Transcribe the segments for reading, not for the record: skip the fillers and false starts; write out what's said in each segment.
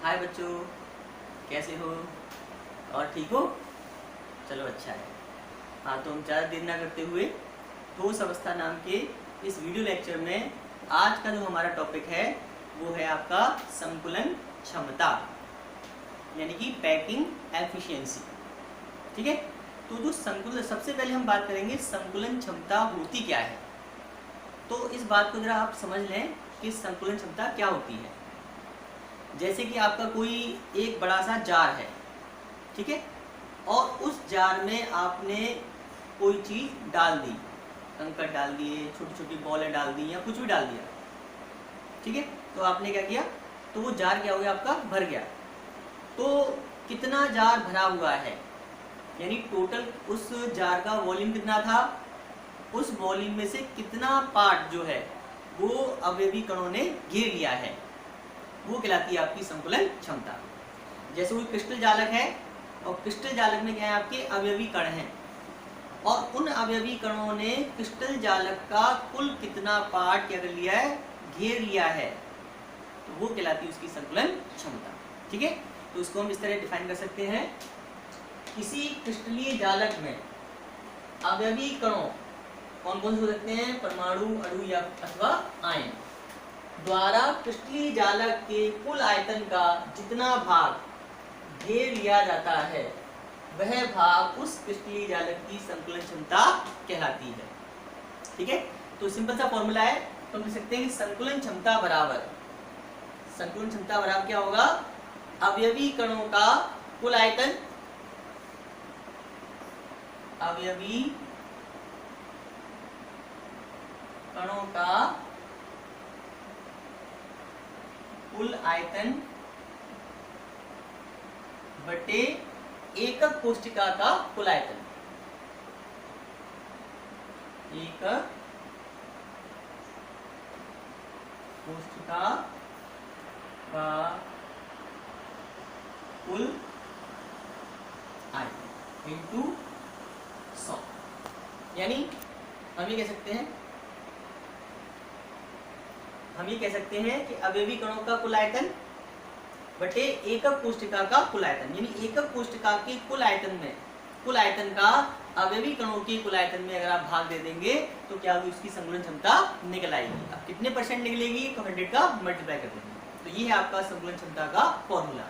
हाय बच्चों, कैसे हो और ठीक हो? चलो अच्छा है। हाँ, तो हम ज़्यादा देर ना करते हुए ठोस अवस्था नाम के इस वीडियो लेक्चर में आज का जो हमारा टॉपिक है वो है आपका संकुलन क्षमता, यानी कि पैकिंग एफिशिएंसी। ठीक है, तो जो संकुलन, सबसे पहले हम बात करेंगे संकुलन क्षमता होती क्या है। तो इस बात को जरा आप समझ लें कि संकुलन क्षमता क्या होती है। जैसे कि आपका कोई एक बड़ा सा जार है, ठीक है, और उस जार में आपने कोई चीज़ डाल दी, कंकड़ डाल दिए, छोटी छोटी बॉलें डाल दी या कुछ भी डाल दिया, ठीक है। तो आपने क्या किया, तो वो जार क्या हो गया, आपका भर गया। तो कितना जार भरा हुआ है, यानी टोटल उस जार का वॉल्यूम कितना था, उस वॉल्यूम में से कितना पार्ट जो है वो अवयवी कणों ने घेर लिया है, वो कहलाती है आपकी संकुलन क्षमता। जैसे कोई क्रिस्टल जालक है और क्रिस्टल जालक में क्या है, आपके अवयवी कण हैं, और उन अवयवी कणों ने क्रिस्टल जालक का कुल कितना पार्ट क्या कर लिया है, घेर लिया है, तो वो कहलाती है उसकी संकुलन क्षमता। ठीक है, तो उसको हम इस तरह डिफाइन कर सकते हैं। किसी क्रिस्टलीय जालक में अवयवी कणों कौन कौन से हो सकते हैं, परमाणु, अणु या अथवा आयन, द्वारा क्रिस्टलीय जालक के कुल आयतन का जितना भाग घेर लिया जाता है वह भाग उस क्रिस्टलीय जालक की संकुलन क्षमता कहलाती है। ठीक है, तो सिंपल सा फॉर्मूला है, तो हम लिख सकते हैं कि संकुलन क्षमता बराबर क्या होगा, अवयवी कणों का कुल आयतन, अवयवी कणों का कुल आयतन बटे एकक कोशिका का कुल आयतन, एकक कोशिका का कुल आयतन इंटू 100। यानी हम ये कह सकते हैं कि अवयवी कणों का कुल आयतन बटे एकक कोशिका का कुल आयतन, यानी एकक कोशिका के कुल आयतन का अवयवी कणों के कुल आयतन में अगर आप भाग दे देंगे तो क्या होगी, उसकी संकुलन क्षमता निकल आएगी। अब कितने परसेंट निकलेगी, तो 100 का मल्टीप्लाई कर देंगे, तो ये है आपका संकुलन क्षमता का फॉर्मूला।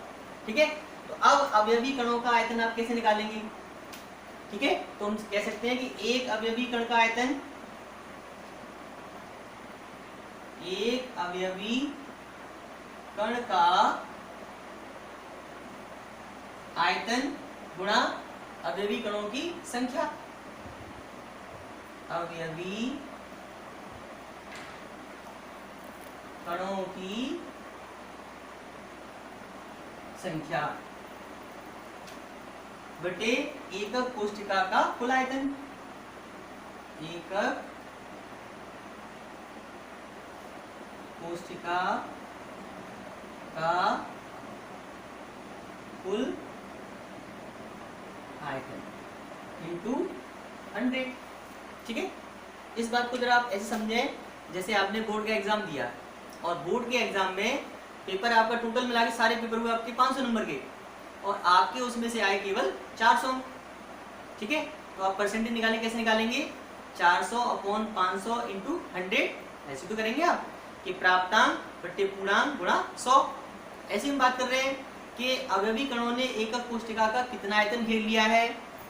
ठीक है, तो अब अवयवी कणों का आयतन आप कैसे निकालेंगे। ठीक है, तो हम कह सकते हैं कि एक अवयवी कण का आयतन, एक अवयवी कण का आयतन गुणा अवयवी कणों की संख्या, अवयवी कणों की संख्या बटे एकक कोशिका का कुल आयतन, एकक कोशिका का कुल आयतन इंटू 100। ठीक है, इस बात को जरा आप ऐसे समझें, जैसे आपने बोर्ड का एग्जाम दिया और बोर्ड के एग्जाम में पेपर आपका टोटल मिला के सारे पेपर हुए आपके 500 नंबर के, और आपके उसमें से आए केवल 400। ठीक है, तो आप परसेंटेज निकालें, कैसे निकालेंगे, 400 अपॉन 500 इंटू 100, ऐसे तो करेंगे आप कि प्राप्तांक बटे पूर्णांक गुणा 100। ऐसे हम बात कर रहे हैं कि अवयवी कणों ने एकक कोशिका का कितना आयतन घेर लिया है।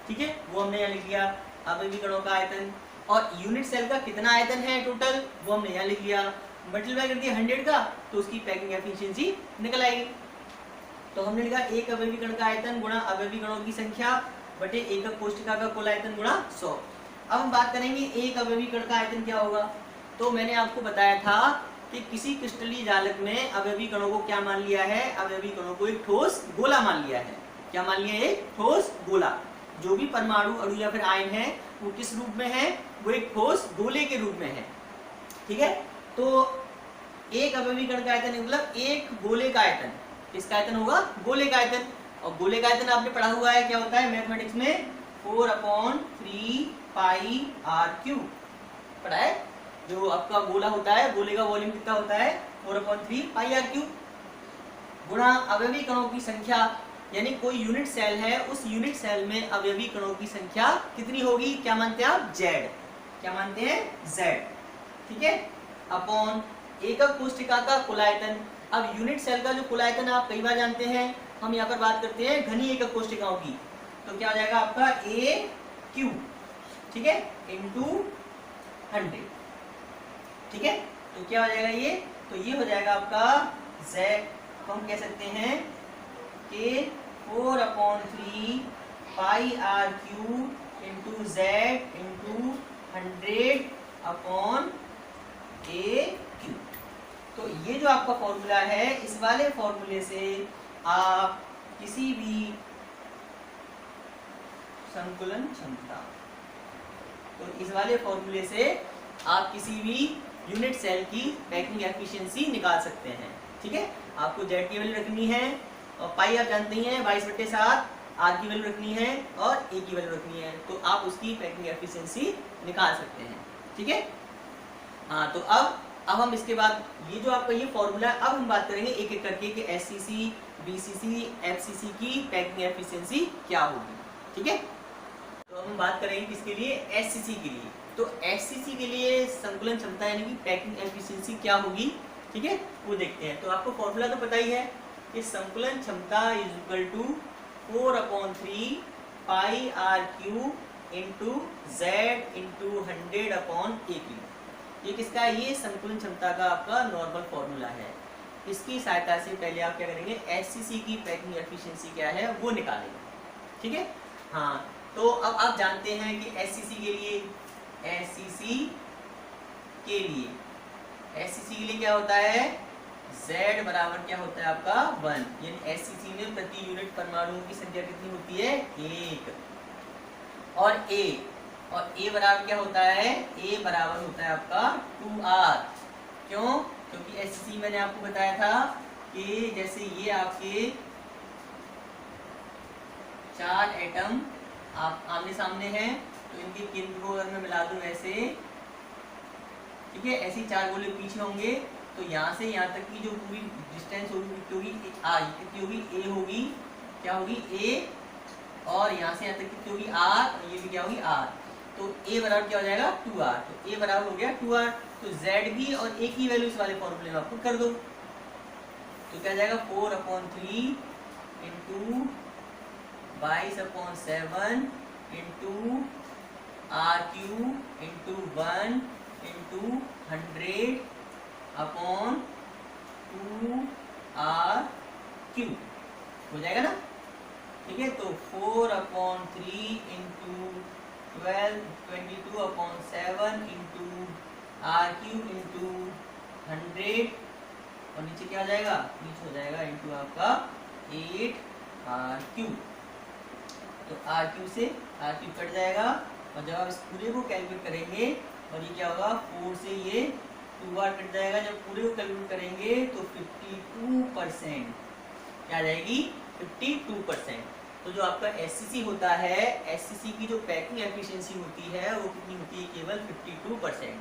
ठीक है, वो हमने यहाँ लिख लिया, अवयवी कणों का आयतन, और यूनिट सेल का कितना आयतन है टोटल, वो हमने यहाँ लिख लिया, मल्टीप्लाई कर दिया 100 का, तो उसकी पैकिंग एफिशिएंसी निकल आएगी। तो हमने लिखा एक अवयवी कण का आयतन गुणा अवयवी कणों की संख्या बटे एकक कोशिका का कुल आयतन गुणा 100। अब हम बात करेंगे एक अवयवी कण का आयतन क्या होगा। तो मैंने आपको बताया था कि किसी क्रिस्टलीय जालक में अवयवी कणों को क्या मान लिया है, अवयवी कणों को एक ठोस गोला मान लिया है। क्या मान लिया है, एक ठोस गोला। जो भी परमाणु, अणु या फिर आयन है वो किस रूप में है, वो एक ठोस गोले के रूप में है। ठीक है, तो एक अवयवी कण का आयतन मतलब एक गोले का आयतन, किसका आयतन होगा, गोले का आयतन। और गोले का आयतन आपने पढ़ा हुआ है, क्या होता है मैथमेटिक्स में, 4/3 पाई r³ पढ़ा है। जो आपका गोला होता है, गोले का वॉल्यूम कितना होता है, 4/3 पाई r³। गुणा अवयवी कणों की संख्या, यानी कोई यूनिट सेल है, उस यूनिट सेल में अवयवी कणों की संख्या कितनी होगी, क्या मानते हैं आप, Z, क्या मानते हैं, Z, ठीक है, अपॉन एकक कोशिका का कुल आयतन। अब यूनिट सेल का जो कुल आयतन आप कई बार जानते हैं, हम यहाँ पर बात करते हैं घनी एकक कोशिकाओं की, तो क्या हो जाएगा आपका AQ, ठीक है, इंटू 100, ठीक है, तो क्या हो जाएगा ये, तो ये हो जाएगा आपका Z, तो हम कह सकते हैं कि 4/3 pi RQ into Z into 100/AQ। तो ये जो आपका फॉर्मूला है, इस वाले फॉर्मूले से आप किसी भी संकुलन क्षमता, तो इस वाले फॉर्मूले से आप किसी भी यूनिट सेल की पैकिंग एफिशिएंसी निकाल सकते हैं, ठीक है। आपको Z की वैल्यू रखनी है और पाई आप जानते ही हैं 22/7, R की वैल्यू रखनी है और A की वैल्यू रखनी है, तो आप उसकी पैकिंग एफिशिएंसी निकाल सकते हैं, ठीक है। हाँ, तो अब हम इसके बाद ये जो आपका ये फॉर्मूला है, अब हम बात करेंगे एक एक करके कि SCC, BCC, FCC की पैकिंग एफिशिएंसी क्या होगी, ठीक है। तो हम बात करेंगे किसके लिए, SCC के लिए। तो SCC के लिए संकुलन क्षमता यानी कि पैकिंग एफिशिएंसी क्या होगी, ठीक है, वो देखते हैं। तो आपको फॉर्मूला तो पता ही है कि संकुलन क्षमता is equal to 4/3 pi RQ into Z into 100/AQ। ये किसका है, ये संकुलन क्षमता का आपका नॉर्मल फॉर्मूला है। इसकी सहायता से पहले आप क्या करेंगे, SCC की पैकिंग एफिशिएंसी क्या है वो निकालेंगे, ठीक है। हाँ, तो अब आप जानते हैं कि SCC के लिए क्या होता है, Z बराबर क्या होता है आपका 1, यानी SCC में प्रति यूनिट परमाणुओं की संख्या कितनी होती है, 1, और A बराबर क्या होता है, A बराबर होता है आपका 2R। क्यों, क्योंकि SCC मैंने आपको बताया था कि जैसे ये आपके 4 एटम आप आमने सामने हैं, तो इनके केंद्र को अगर मैं मिला दूं ऐसे, ठीक है, ऐसे 4 गोले पीछे होंगे, तो यहाँ से यहाँ तक की जो पूरी डिस्टेंस होगी कितनी होगी, A होगी, क्या होगी A, और यहाँ से यहाँ तक कितनी होगी R, और ये भी क्या होगी R। तो A बराबर क्या हो जाएगा 2R, तो A बराबर हो गया 2R। तो Z भी और A की वैल्यू इस वाले फॉर्मूले में आपको कर दो, तो क्या जाएगा 4/3 into 22/7 into RQ into 1 into 100/2RQ हो जाएगा ना, ठीक है। तो 4/3 इंटू 22/7 इंटू RQ इंटू 100, और नीचे क्या हो जाएगा, नीचे हो जाएगा इंटू आपका 8RQ। तो RQ से RQ कट जाएगा, और जब आप इस पूरे को कैलकुलेट करेंगे, और ये क्या होगा 4 से ये 2R कट जाएगा, जब पूरे को कैलकुलेट करेंगे तो 52% क्या आ जाएगी, 52%। तो जो आपका SCC होता है, SCC की जो पैकिंग एफिशिएंसी होती है वो कितनी होती है, केवल 52%।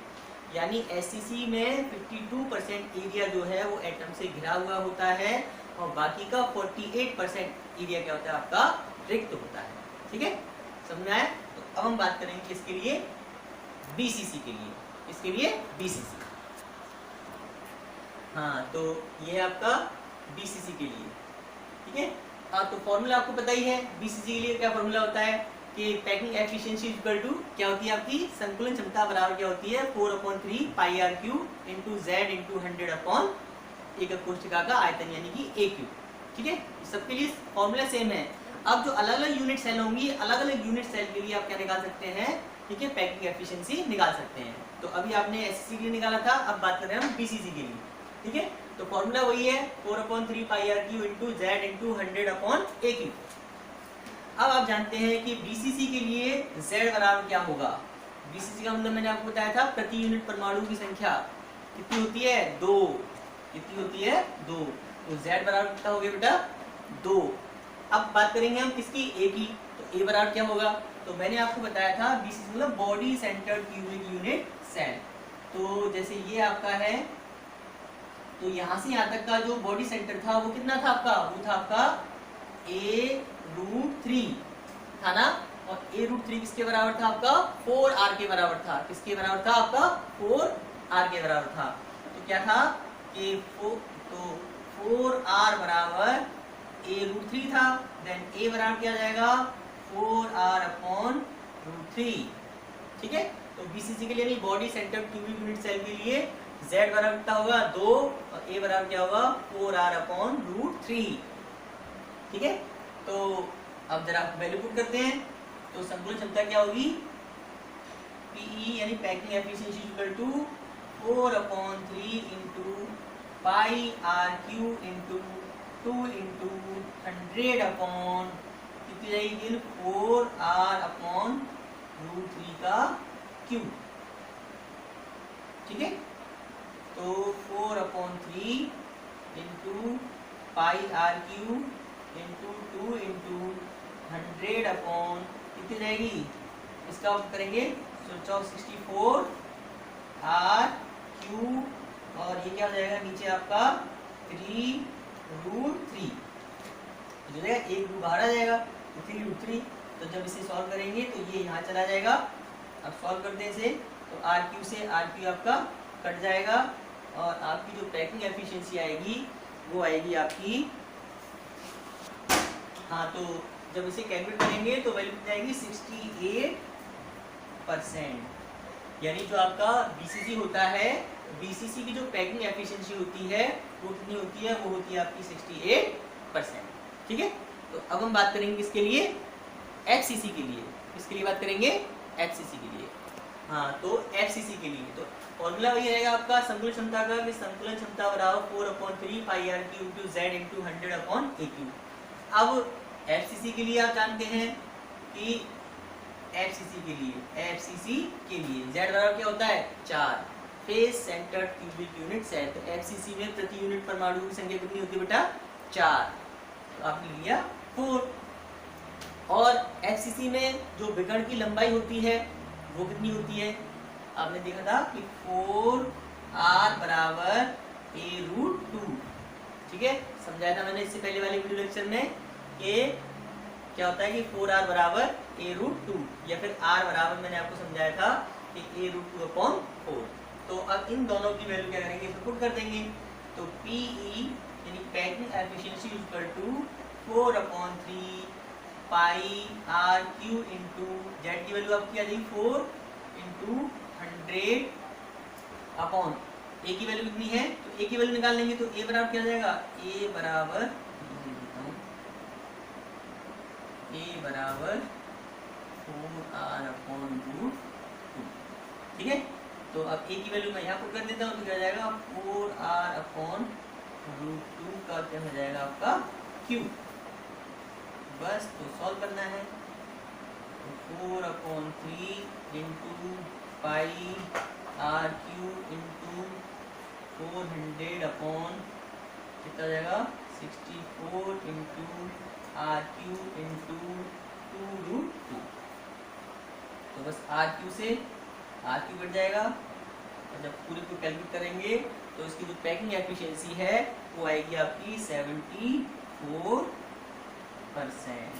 यानी SCC में 52% एरिया जो है वो एटम से घिरा हुआ होता है, और बाकी का 48% एरिया क्या होता है आपका रिक्त होता है, ठीक है, समझ में आया। तो अब हम बात करेंगे इसके लिए BCC के लिए, इसके लिए BCC। हाँ, तो ये आपका BCC के लिए, ठीक है। तो फॉर्मूला आपको पता ही है, BCC के लिए क्या फॉर्मूला होता है कि पैकिंग एफिशिएंसी इक्वल टू क्या होती है आपकी संकुलन क्षमता बराबर क्या होती है 4/3 pi RQ into Z into 100 एकक कोशिका का आयतन यानी कि AQ, ठीक है। सबके लिए फॉर्मूला सेम है। अब जो अलग अलग यूनिट सेल होंगी, अलग अलग यूनिट सेल के लिए आप क्या निकाल सकते हैं, ठीक है, पैकिंग एफिशिएंसी निकाल सकते हैं। तो अभी आपने SCC के लिए निकाला था, अब बात कर रहे हैं हम BCC के लिए, ठीक है। तो फॉर्मूला वही है 4/3 pi RQ into Z into 100/AQ। अब आप जानते हैं कि BCC के लिए Z बराबर क्या होगा। BCC का मतलब मैंने आपको बताया था प्रति यूनिट परमाणु की संख्या कितनी होती है, 2, कितनी होती है 2। तो Z बराबर कितना हो गया बेटा 2। अब बात करेंगे हम किसकी, A की। तो A बराबर क्या होगा, तो मैंने आपको बताया था BCC मतलब body centred cubic unit cell. तो जैसे ये आपका है तो यहाँ से यहाँ तक का जो बॉडी सेंटर था वो कितना था आपका, वो था आपका a√3 था ना। और a√3 किसके बराबर था आपका, 4r के बराबर था। किसके बराबर था आपका, 4r के बराबर था। तो क्या था कि 4r बराबर a√3 था। देन a बराबर क्या जाएगा, 4r अपॉन √3। ठीक है, तो बीसीसी के लिए नहीं, body centre cubic unit cell के लिए z बराबर कितना होगा 2 और a बराबर क्या होगा 4r अपॉन √3। ठीक है, तो अब जरा वैल्यू पुट करते हैं। तो संकुलन क्षमता क्या होगी, PE यानी packing efficiency equal to 4/3 into pi RQ into 2 into 100 upon कितनी जाएगी 4r अपॉन √3 का क्यूब। ठीक है, तो 4/3 into pi RQ into 2 into 100 upon कितनी जाएगी, इसका करेंगे 64 RQ और ये क्या हो जाएगा नीचे आपका 3√3 जो जाएगा, एक रूट बाहर आ जाएगा तो 3√3। तो जब इसे सॉल्व करेंगे तो ये यहाँ चला जाएगा। अब सॉल्व करते हैं इसे, तो RQ से RQ आपका कट जाएगा और आपकी जो पैकिंग एफिशिएंसी आएगी वो आएगी आपकी, हाँ तो जब इसे कैलकुलेट करेंगे तो वैल्यू कितनी आएगी 68%। यानी जो आपका बीसीसी होता है, बीसीसी की जो पैकिंग एफिशिएंसी होती है वो कितनी होती है, वो होती है आपकी 68%। ठीक है, तो अब हम बात करेंगे किसके लिए, एफसीसी के लिए। किसके लिए बात करेंगे, एफसीसी के लिए। हाँ, तो एफसीसी के लिए तो फॉर्मूला वही रहेगा आपका संकुलन क्षमता का, कि संकुलन क्षमता बराबर 4/3 pi RQ into Z into 100/AQ। अब एफसीसी के लिए आप जानते हैं कि एफसीसी के लिए Z बराबर क्या होता है 4 face centre cubic unit cell. तो एफसीसी में प्रति यूनिट परमाणु की संख्या कितनी होती है बेटा 4, तो आपने लिया 4। और एफसीसी में जो विकर्ण की लंबाई होती है वो कितनी होती है, आपने देखा था कि 4r बराबर a√2। ठीक है, समझाया था मैंने इससे पहले वाले वीडियो लेक्चर में कि क्या होता है कि 4r बराबर a√2 या फिर r बराबर मैंने आपको समझाया था कि a√2/4। तो अब इन दोनों की वैल्यू क्या करेंगे, इसको पुट कर देंगे। तो PE यानी packing efficiency equal to 4/3 pi RQ into Z की वैल्यू आपकी आ जाएगी 4 इंटू 100 अपॉन A की वैल्यू कितनी है, तो A की वैल्यू निकाल लेंगे तो A बराबर क्या आ जाएगा, A बराबर 4r अपॉन √2। ठीक है, तो अब A की वैल्यू मैं यहाँ पुट कर देता हूँ तो क्या हो जाएगा 4r अपॉन √2 का क्या हो जाएगा आपका क्यूब। बस तो सॉल्व करना है, तो 4/3 into pi RQ into 400 upon कितना हो जाएगा 64 इंटू RQ इंटू 2√2। तो बस RQ से RQ कट जाएगा और जब पूरे को कैलकुलेट करेंगे तो इसकी जो पैकिंग एफिशिएंसी है वो आएगी आपकी 74%।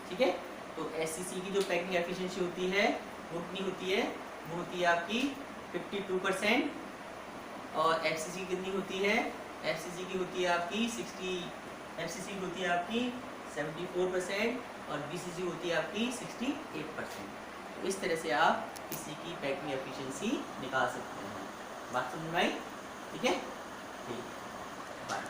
ठीक है, तो एससीसी की जो पैकिंग एफिशिएंसी होती है वो कितनी होती है, वो होती है आपकी 52%। और एफसीसी कितनी होती है, एफसीसी की होती है आपकी 74% और बीसीसी होती है आपकी 68%। तो इस तरह से आप किसी की पैकिंग एफिशिएंसी निकाल सकते हैं। बात समझ में आई? ठीक है, ठीक, बाय।